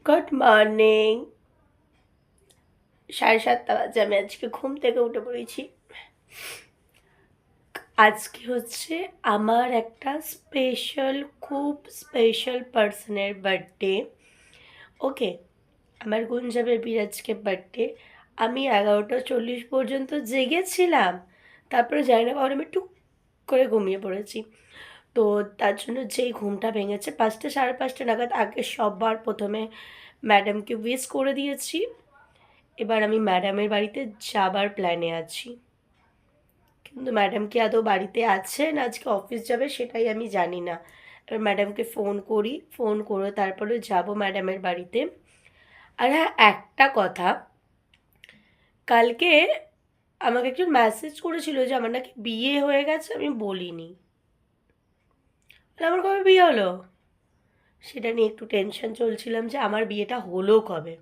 Good morning. 7:30 বাজে, আমি আজকে ঘুম থেকে উঠে পড়েছি। আজকে হচ্ছে আমার একটা খুব স্পেশাল পার্সনের বার্থডে। ওকে, আমার গুঞ্জাবের আজকে বার্থডে। আমি 11:40 পর্যন্ত জেগেছিলাম, তারপরে জানি না কারণ আমি টুক করে ঘুমিয়ে পড়েছি। তো তার জন্য যেই ঘুমটা ভেঙেছে 5টা 5:30 নাগাদ, আগে সবার প্রথমে ম্যাডামকে উইশ করে দিয়েছি। এবার আমি ম্যাডামের বাড়িতে যাবার প্ল্যানে আছি, কিন্তু ম্যাডাম কি আদৌ বাড়িতে আছেন, আজকে অফিস যাবে সেটাই আমি জানি না। এবার ম্যাডামকে ফোন করি, ফোন করে তারপরে যাব ম্যাডামের বাড়িতে। আর হ্যাঁ, একটা কথা, কালকে আমাকে একজন মেসেজ করেছিল যে আমার নাকি বিয়ে হয়ে গেছে, আমি বলিনি। আমার কবে বিয়ে হলো সেটা নিয়ে একটু টেনশন চলছিলাম যে আমার বিয়েটা হলো কবে।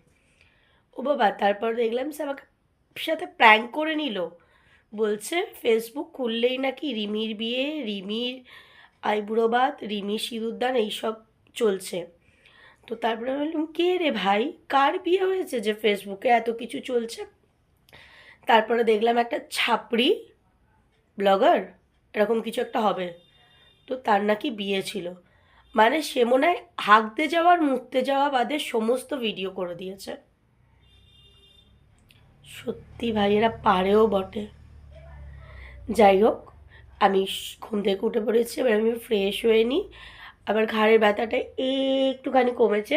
ও বাবা, তারপর দেখলাম সে আমাকে সাথে প্র্যাঙ্ক করে নিল। বলছে ফেসবুক খুললেই নাকি রিমির বিয়ে, রিমির আইবুড়ো ভাত, রিমির সিঁদুরদান এইসব চলছে। তো তারপরে আমি বললাম, কে রে ভাই, কার বিয়ে হয়েছে যে ফেসবুকে এত কিছু চলছে? তারপরে দেখলাম একটা ছাপড়ি ব্লগার, এরকম কিছু একটা হবে, তো তার নাকি বিয়ে ছিল। মানে সে মনে হয় হাঁকতে যাওয়ার মুততে যাওয়া বাদে সমস্ত ভিডিও করে দিয়েছে। সত্যি ভাই, এরা পারেও বটে। যাই হোক, আমি ঘুম থেকে উঠে পড়েছি, এবার আমি ফ্রেশ হয়ে নিই। আবার ঘাড়ের ব্যথাটা একটুখানি কমেছে।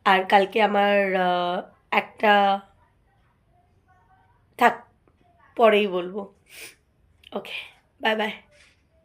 আর কালকে আমার একটা, থাক, পরেই বলবো। ওকে, বাই বাই।